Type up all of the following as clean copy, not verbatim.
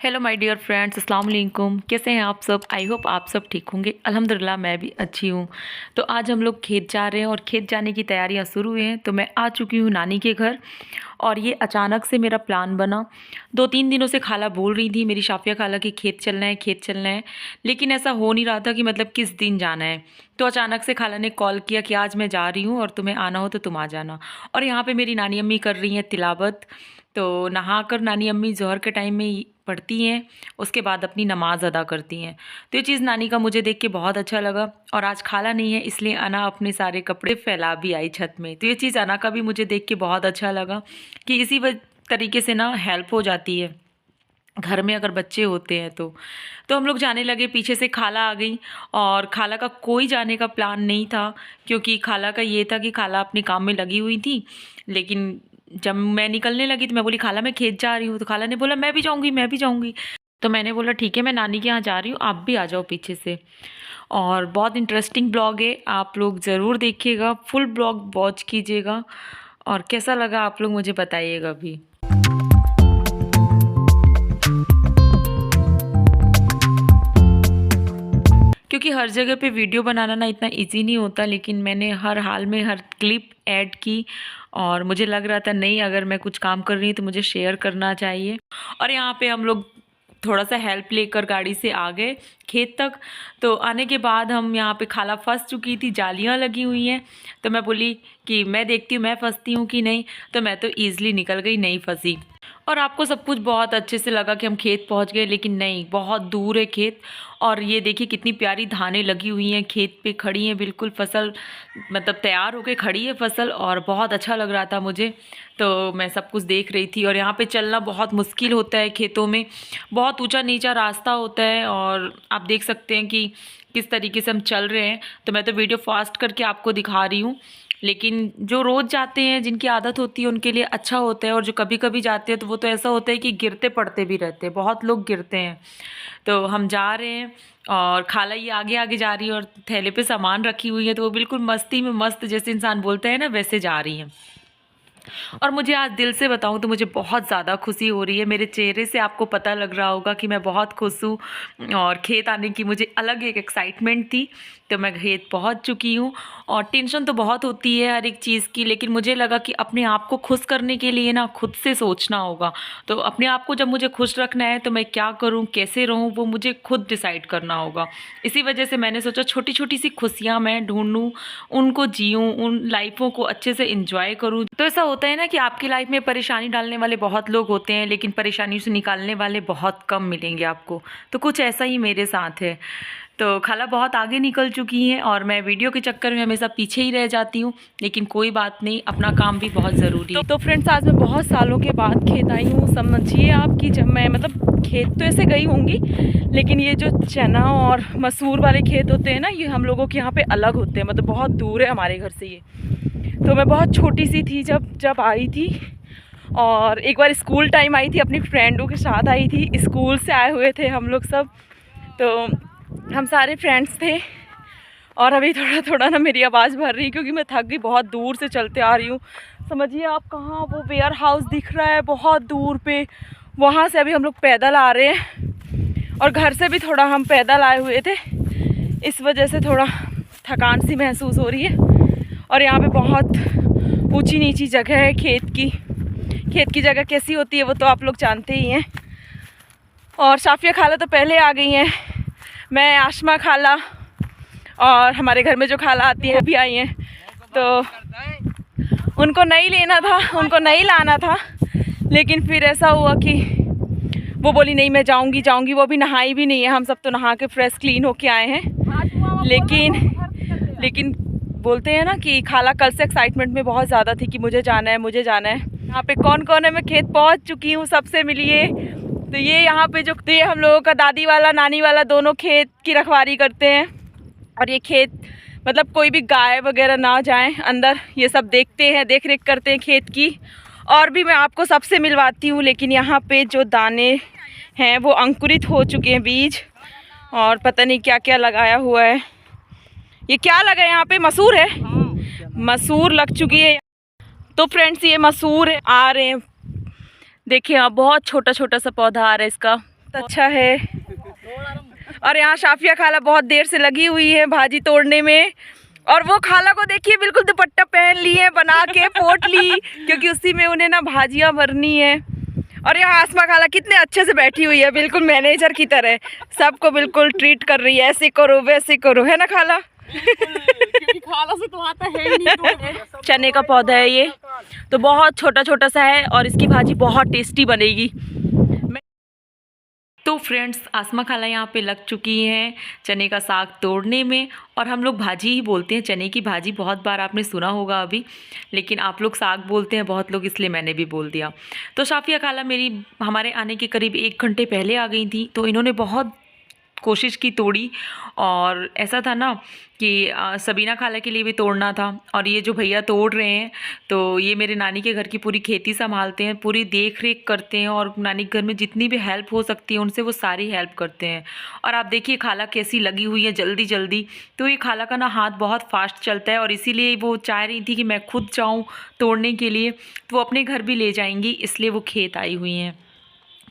Hello my dear friends, अस्सलाम वालेकुम। कैसे हैं आप सब? आई होप आप सब ठीक होंगे। अल्हम्दुलिल्लाह मैं भी अच्छी हूँ। तो आज हम लोग खेत जा रहे हैं और खेत जाने की तैयारियां शुरू हुई हैं। तो मैं आ चुकी हूँ नानी के घर और ये अचानक से मेरा प्लान बना। 2-3 दिनों से खाला बोल रही थी, मेरी शाफिया खाला कि खेत चलना है, खेत चलना है, लेकिन ऐसा हो नहीं रहा था कि मतलब किस दिन जाना है। तो अचानक से खाला ने कॉल किया कि आज मैं जा रही हूँ और तुम्हें आना हो तो तुम आ जाना। और यहाँ पे मेरी नानी अम्मी कर रही हैं तिलावत। तो नहाकर नानी अम्मी ज़ोहर के टाइम में पढ़ती हैं, उसके बाद अपनी नमाज़ अदा करती हैं। तो ये चीज़ नानी का मुझे देख के बहुत अच्छा लगा। और आज खाला नहीं है इसलिए अना अपने सारे कपड़े फैला भी आई छत में। तो ये चीज़ अना का भी मुझे देख के बहुत अच्छा लगा कि इसी तरीके से ना हेल्प हो जाती है घर में अगर बच्चे होते हैं तो हम लोग जाने लगे। पीछे से खाला आ गई और खाला का कोई जाने का प्लान नहीं था, क्योंकि खाला का ये था कि खाला अपने काम में लगी हुई थी। लेकिन जब मैं निकलने लगी तो मैं बोली खाला मैं खेत जा रही हूँ। तो खाला ने बोला मैं भी जाऊँगी, मैं भी जाऊँगी। तो मैंने बोला ठीक है, मैं नानी के यहाँ जा रही हूँ, आप भी आ जाओ पीछे से। और बहुत इंटरेस्टिंग ब्लॉग है, आप लोग ज़रूर देखिएगा, फुल ब्लॉग वॉच कीजिएगा। और कैसा लगा आप लोग मुझे बताइएगा भी। क्योंकि हर जगह पे वीडियो बनाना ना इतना इजी नहीं होता, लेकिन मैंने हर हाल में हर क्लिप ऐड की और मुझे लग रहा था नहीं, अगर मैं कुछ काम कर रही हूँ तो मुझे शेयर करना चाहिए। और यहाँ पे हम लोग थोड़ा सा हेल्प लेकर गाड़ी से आ गए खेत तक। तो आने के बाद हम यहाँ पे खाला फंस चुकी थी, जालियाँ लगी हुई हैं। तो मैं बोली कि मैं देखती हूँ मैं फंसती हूँ कि नहीं। तो मैं तो ईज़िली निकल गई, नहीं फंसी। और आपको सब कुछ बहुत अच्छे से लगा कि हम खेत पहुँच गए, लेकिन नहीं, बहुत दूर है खेत। और ये देखिए कितनी प्यारी धानें लगी हुई हैं, खेत पे खड़ी हैं, बिल्कुल फसल मतलब तैयार होके खड़ी है फसल। और बहुत अच्छा लग रहा था मुझे, तो मैं सब कुछ देख रही थी। और यहाँ पे चलना बहुत मुश्किल होता है खेतों में, बहुत ऊंचा नीचा रास्ता होता है। और आप देख सकते हैं कि किस तरीके से हम चल रहे हैं। तो मैं तो वीडियो फास्ट करके आपको दिखा रही हूँ, लेकिन जो रोज़ जाते हैं जिनकी आदत होती है उनके लिए अच्छा होता है। और जो कभी कभी जाते हैं तो वो तो ऐसा होता है कि गिरते पड़ते भी रहते हैं, बहुत लोग गिरते हैं। तो हम जा रहे हैं और खाला ये आगे आगे जा रही है और थैले पे सामान रखी हुई है। तो वो बिल्कुल मस्ती में मस्त, जैसे इंसान बोलते हैं ना, वैसे जा रही हैं। और मुझे आज दिल से बताऊं तो मुझे बहुत ज़्यादा खुशी हो रही है। मेरे चेहरे से आपको पता लग रहा होगा कि मैं बहुत खुश हूँ। और खेत आने की मुझे अलग एक एक्साइटमेंट थी। तो मैं खेत पहुँच चुकी हूँ। और टेंशन तो बहुत होती है हर एक चीज़ की, लेकिन मुझे लगा कि अपने आप को खुश करने के लिए ना खुद से सोचना होगा। तो अपने आप को जब मुझे खुश रखना है तो मैं क्या करूँ, कैसे रहूँ, वो मुझे खुद डिसाइड करना होगा। इसी वजह से मैंने सोचा छोटी छोटी सी खुशियाँ मैं ढूंढूँ, उनको जीऊँ, उन लाइफों को अच्छे से इंजॉय करूँ। तो ऐसा होता है ना कि आपकी लाइफ में परेशानी डालने वाले बहुत लोग होते हैं, लेकिन परेशानी से निकालने वाले बहुत कम मिलेंगे आपको। तो कुछ ऐसा ही मेरे साथ है। तो खाला बहुत आगे निकल चुकी हैं और मैं वीडियो के चक्कर में हमेशा पीछे ही रह जाती हूँ, लेकिन कोई बात नहीं, अपना काम भी बहुत ज़रूरी है। तो फ्रेंड्स, आज मैं बहुत सालों के बाद खेत आई हूँ। समझिए आप कि जब मैं मतलब खेत तो ऐसे गई होंगी, लेकिन ये जो चना और मसूर वाले खेत होते हैं ना, ये हम लोगों के यहाँ पे अलग होते हैं, मतलब बहुत दूर है हमारे घर से ये। तो मैं बहुत छोटी सी थी जब आई थी। और एक बार स्कूल टाइम आई थी, अपनी फ्रेंडों के साथ आई थी, स्कूल से आए हुए थे हम लोग सब। तो हम सारे फ्रेंड्स थे। और अभी थोड़ा थोड़ा ना मेरी आवाज़ भर रही है, क्योंकि मैं थक गई, बहुत दूर से चलते आ रही हूँ। समझिए आप कहाँ, वो वेयर हाउस दिख रहा है बहुत दूर पे, वहाँ से अभी हम लोग पैदल आ रहे हैं। और घर से भी थोड़ा हम पैदल आए हुए थे, इस वजह से थोड़ा थकान सी महसूस हो रही है। और यहाँ पे बहुत ऊंची नीची जगह है खेत की जगह कैसी होती है वो तो आप लोग जानते ही हैं। और शाफिया खाला तो पहले आ गई हैं, मैं, आशमा खाला और हमारे घर में जो खाला आती हैं अभी आई हैं। तो उनको नहीं लेना था, उनको नहीं लाना था, लेकिन फिर ऐसा हुआ कि वो बोली नहीं मैं जाऊंगी। वो भी नहाई भी नहीं है, हम सब तो नहा के फ्रेश क्लीन होके आए हैं। लेकिन बोलते हैं ना कि खाला कल से एक्साइटमेंट में बहुत ज़्यादा थी कि मुझे जाना है। यहाँ पे कौन कौन है, मैं खेत पहुँच चुकी हूँ, सबसे मिलिए। तो ये यहाँ पे जो ये हम लोगों का दादी वाला नानी वाला दोनों खेत की रखवाली करते हैं। और ये खेत मतलब कोई भी गाय वगैरह ना जाए अंदर, ये सब देखते हैं, देख रेख करते हैं खेत की। और भी मैं आपको सबसे मिलवाती हूँ। लेकिन यहाँ पे जो दाने हैं वो अंकुरित हो चुके हैं, बीज, और पता नहीं क्या क्या लगाया हुआ है। ये क्या लगा है यहाँ पे? मसूर है, मसूर लग चुकी है। तो फ्रेंड्स, ये मसूर आ रहे हैं, देखिए आप, बहुत छोटा छोटा सा पौधा आ रहा है इसका, अच्छा है। और यहाँ शाफिया खाला बहुत देर से लगी हुई है भाजी तोड़ने में। और वो खाला को देखिए बिल्कुल दुपट्टा पहन ली है बना के पोटली, क्योंकि उसी में उन्हें ना भाजियाँ भरनी है। और यहाँ आसमा खाला कितने अच्छे से बैठी हुई है, बिल्कुल मैनेजर की तरह सबको बिल्कुल ट्रीट कर रही है, ऐसे करो वैसे करो, है ना खाला? क्योंकि खाला से तो आता है ही नहीं तो। चने का पौधा है ये, तो बहुत छोटा छोटा सा है और इसकी भाजी बहुत टेस्टी बनेगी। तो फ्रेंड्स, आसमा खाला यहाँ पे लग चुकी हैं चने का साग तोड़ने में। और हम लोग भाजी ही बोलते हैं, चने की भाजी बहुत बार आपने सुना होगा अभी, लेकिन आप लोग साग बोलते हैं बहुत लोग, इसलिए मैंने भी बोल दिया। तो शाफिया खाला मेरी हमारे आने के करीब 1 घंटे पहले आ गई थी, तो इन्होंने बहुत कोशिश की तोड़ी। और ऐसा था ना कि सबीना खाला के लिए भी तोड़ना था। और ये जो भैया तोड़ रहे हैं, तो ये मेरे नानी के घर की पूरी खेती संभालते हैं, पूरी देख रेख करते हैं, और नानी के घर में जितनी भी हेल्प हो सकती है उनसे वो सारी हेल्प करते हैं। और आप देखिए खाला कैसी लगी हुई है जल्दी जल्दी। तो ये खाला का ना हाथ बहुत फास्ट चलता है, और इसीलिए वो चाह रही थी कि मैं खुद जाऊँ तोड़ने के लिए, तो वो अपने घर भी ले जाएंगी, इसलिए वो खेत आई हुई हैं।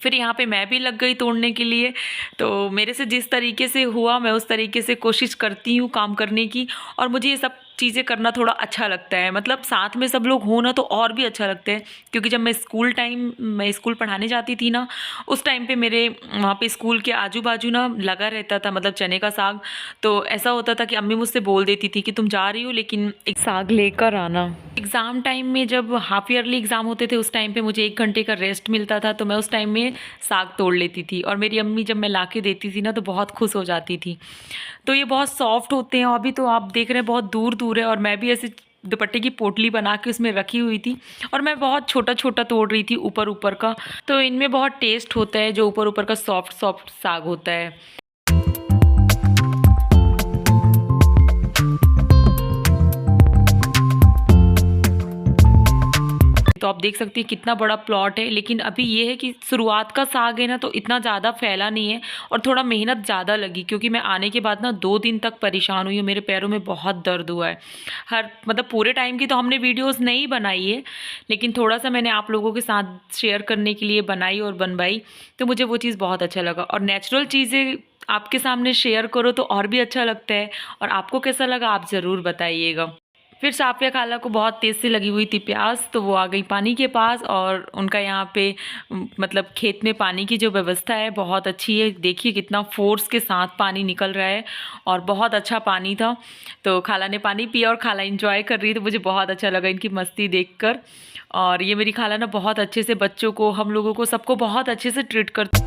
फिर यहाँ पे मैं भी लग गई तोड़ने के लिए। तो मेरे से जिस तरीके से हुआ मैं उस तरीके से कोशिश करती हूँ काम करने की। और मुझे ये सब चीज़ें करना थोड़ा अच्छा लगता है, मतलब साथ में सब लोग हो ना तो और भी अच्छा लगता है। क्योंकि जब मैं स्कूल पढ़ाने जाती थी ना, उस टाइम पे मेरे वहाँ पे स्कूल के आजू बाजू ना लगा रहता था, मतलब चने का साग। तो ऐसा होता था कि अम्मी मुझसे बोल देती थी कि तुम जा रही हो लेकिन एक साग लेकर आना। एग्ज़ाम टाइम में जब हाफ ईयरली एग्ज़ाम होते थे उस टाइम पे मुझे 1 घंटे का रेस्ट मिलता था, तो मैं उस टाइम में साग तोड़ लेती थी। और मेरी अम्मी जब मैं ला के देती थी ना तो बहुत खुश हो जाती थी। तो ये बहुत सॉफ्ट होते हैं। अभी तो आप देख रहे हैं बहुत दूर दूर है, और मैं भी ऐसे दुपट्टे की पोटली बना के उसमें रखी हुई थी, और मैं बहुत छोटा छोटा तोड़ रही थी ऊपर ऊपर का। तो इनमें बहुत टेस्ट होता है, जो ऊपर ऊपर का सॉफ्ट सॉफ्ट साग होता है। तो आप देख सकते हैं कितना बड़ा प्लॉट है, लेकिन अभी ये है कि शुरुआत का साग है ना, तो इतना ज़्यादा फैला नहीं है, और थोड़ा मेहनत ज़्यादा लगी। क्योंकि मैं आने के बाद ना 2 दिन तक परेशान हुई हूँ, मेरे पैरों में बहुत दर्द हुआ है। मतलब पूरे टाइम की तो हमने वीडियोस नहीं बनाई है, लेकिन थोड़ा सा मैंने आप लोगों के साथ शेयर करने के लिए बनाई और बनवाई, तो मुझे वो चीज़ बहुत अच्छा लगा। और नेचुरल चीज़ें आपके सामने शेयर करो तो और भी अच्छा लगता है। और आपको कैसा लगा आप ज़रूर बताइएगा। फिर साफिया खाला को बहुत तेज़ से लगी हुई थी प्यास, तो वो आ गई पानी के पास। और उनका यहाँ पे मतलब खेत में पानी की जो व्यवस्था है बहुत अच्छी है। देखिए कितना फोर्स के साथ पानी निकल रहा है, और बहुत अच्छा पानी था। तो खाला ने पानी पिया और खाला इंजॉय कर रही थी, तो मुझे बहुत अच्छा लगा इनकी मस्ती देखकर। और ये मेरी खाला ना बहुत अच्छे से बच्चों को, हम लोगों को, सबको बहुत अच्छे से ट्रीट करती।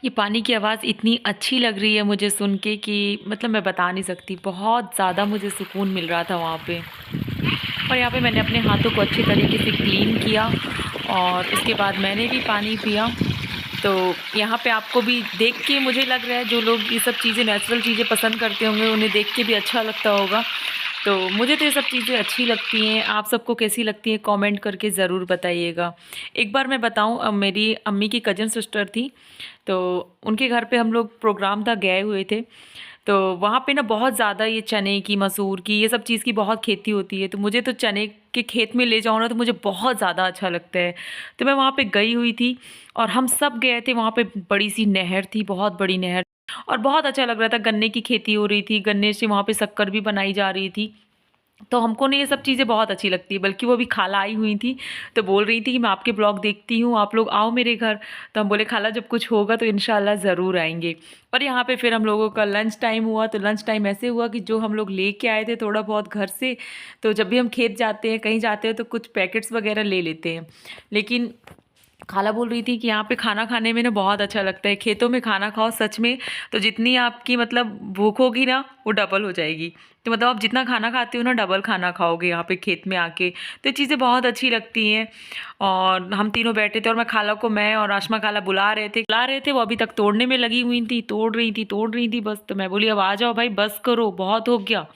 ये पानी की आवाज़ इतनी अच्छी लग रही है मुझे सुन के कि मतलब मैं बता नहीं सकती, बहुत ज़्यादा मुझे सुकून मिल रहा था वहाँ पे। और यहाँ पे मैंने अपने हाथों को अच्छी तरीके से क्लीन किया, और उसके बाद मैंने भी पानी पिया। तो यहाँ पे आपको भी देख के मुझे लग रहा है जो लोग ये सब चीज़ें, नेचुरल चीज़ें पसंद करते होंगे, उन्हें देख के भी अच्छा लगता होगा। तो मुझे तो ये सब चीज़ें अच्छी लगती हैं। आप सबको कैसी लगती हैं कमेंट करके ज़रूर बताइएगा। एक बार मैं बताऊं, मेरी अम्मी की कज़न सिस्टर थी, तो उनके घर पे हम लोग प्रोग्राम था, गए हुए थे। तो वहाँ पे ना बहुत ज़्यादा ये चने की, मसूर की, ये सब चीज़ की बहुत खेती होती है। तो मुझे तो चने के खेत में ले जाओ ना तो मुझे बहुत ज़्यादा अच्छा लगता है। तो मैं वहाँ पे गई हुई थी, और हम सब गए थे। वहाँ पे बड़ी सी नहर थी, बहुत बड़ी नहर, और बहुत अच्छा लग रहा था। गन्ने की खेती हो रही थी, गन्ने से वहाँ पे शक्कर भी बनाई जा रही थी। तो हमको ना ये सब चीज़ें बहुत अच्छी लगती है। बल्कि वो भी खाला आई हुई थी, तो बोल रही थी कि मैं आपके ब्लॉग देखती हूँ, आप लोग आओ मेरे घर। तो हम बोले खाला जब कुछ होगा तो इंशाल्लाह ज़रूर आएंगे। और यहाँ पे फिर हम लोगों का लंच टाइम हुआ। तो लंच टाइम ऐसे हुआ कि जो हम लोग लेके आए थे थोड़ा बहुत घर से, तो जब भी हम खेत जाते हैं, कहीं जाते हैं, तो कुछ पैकेट्स वगैरह ले लेते हैं। लेकिन खाला बोल रही थी कि यहाँ पे खाना खाने में ना बहुत अच्छा लगता है, खेतों में खाना खाओ सच में, तो जितनी आपकी मतलब भूख होगी ना वो डबल हो जाएगी। तो मतलब आप जितना खाना खाते हो ना डबल खाना खाओगे यहाँ पे खेत में आके। तो ये चीज़ें बहुत अच्छी लगती हैं। और हम तीनों बैठे थे, और मैं और आशमा खाला बुला रहे थे। वो अभी तक तोड़ने में लगी हुई थी, तोड़ रही थी बस। तो मैं बोली अब आ जाओ भाई, बस करो, बहुत हो गया।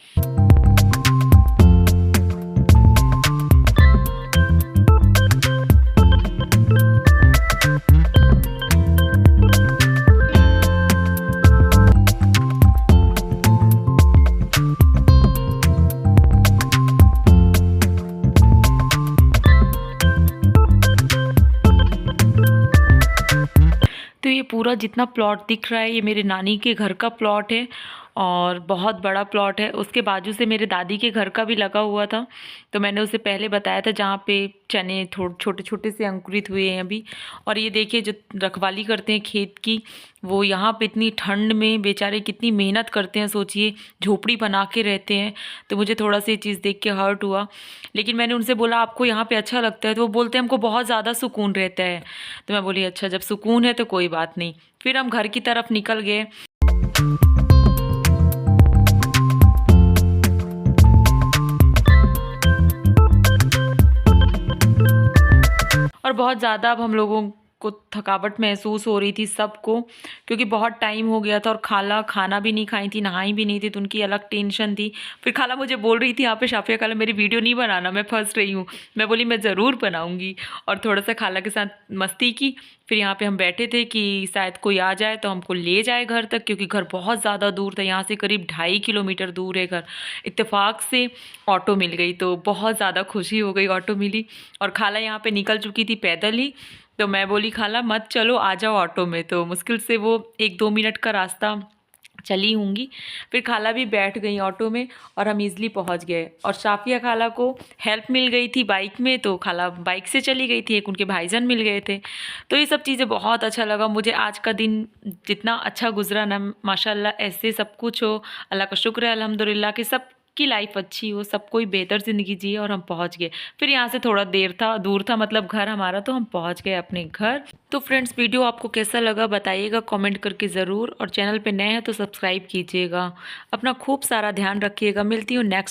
पूरा जितना प्लॉट दिख रहा है ये मेरे नानी के घर का प्लॉट है और बहुत बड़ा प्लॉट है। उसके बाजू से मेरे दादी के घर का भी लगा हुआ था, तो मैंने उसे पहले बताया था, जहाँ पे चने थोड़े छोटे छोटे से अंकुरित हुए हैं अभी। और ये देखिए जो रखवाली करते हैं खेत की, वो यहाँ पे इतनी ठंड में बेचारे कितनी मेहनत करते हैं, सोचिए झोपड़ी बना के रहते हैं। तो मुझे थोड़ा सा ये चीज़ देख के हर्ट हुआ, लेकिन मैंने उनसे बोला आपको यहाँ पे अच्छा लगता है? तो वो बोलते हैं हमको बहुत ज़्यादा सुकून रहता है। तो मैं बोली अच्छा, जब सुकून है तो कोई बात नहीं। फिर हम घर की तरफ निकल गए। और बहुत ज़्यादा अब हम लोगों को थकावट महसूस हो रही थी सबको, क्योंकि बहुत टाइम हो गया था और खाला खाना भी नहीं खाई थी, नहाई भी नहीं थी, तो उनकी अलग टेंशन थी। फिर खाला मुझे बोल रही थी यहाँ पे, शाफिया खाला मेरी वीडियो नहीं बनाना, मैं फंस रही हूँ। मैं बोली मैं ज़रूर बनाऊँगी, और थोड़ा सा खाला के साथ मस्ती की। फिर यहाँ पे हम बैठे थे कि शायद कोई आ जाए तो हमको ले जाए घर तक, क्योंकि घर बहुत ज़्यादा दूर था, यहाँ से करीब 2.5 किलोमीटर दूर है घर। इत्तेफाक से ऑटो मिल गई, तो बहुत ज़्यादा खुशी हो गई, ऑटो मिली। और खाला यहाँ पे निकल चुकी थी पैदल ही, तो मैं बोली खाला मत चलो, आ जाओ ऑटो में। तो मुश्किल से वो 1-2 मिनट का रास्ता चली होंगी। फिर खाला भी बैठ गई ऑटो में और हम ईज़िली पहुंच गए। और शाफिया खाला को हेल्प मिल गई थी बाइक में, तो खाला बाइक से चली गई थी, एक उनके भाईजान मिल गए थे। तो ये सब चीज़ें बहुत अच्छा लगा मुझे। आज का दिन जितना अच्छा गुजरा ना, माशाल्लाह ऐसे सब कुछ हो, अल्लाह का शुक्र है अल्हम्दुलिल्लाह कि सब की लाइफ अच्छी हो, सब कोई बेहतर ज़िंदगी जिए। और हम पहुंच गए। फिर यहाँ से थोड़ा दूर था मतलब घर हमारा, तो हम पहुंच गए अपने घर। तो फ्रेंड्स वीडियो आपको कैसा लगा बताइएगा कमेंट करके ज़रूर, और चैनल पे नए हैं तो सब्सक्राइब कीजिएगा। अपना खूब सारा ध्यान रखिएगा। मिलती हूँ नेक्स्ट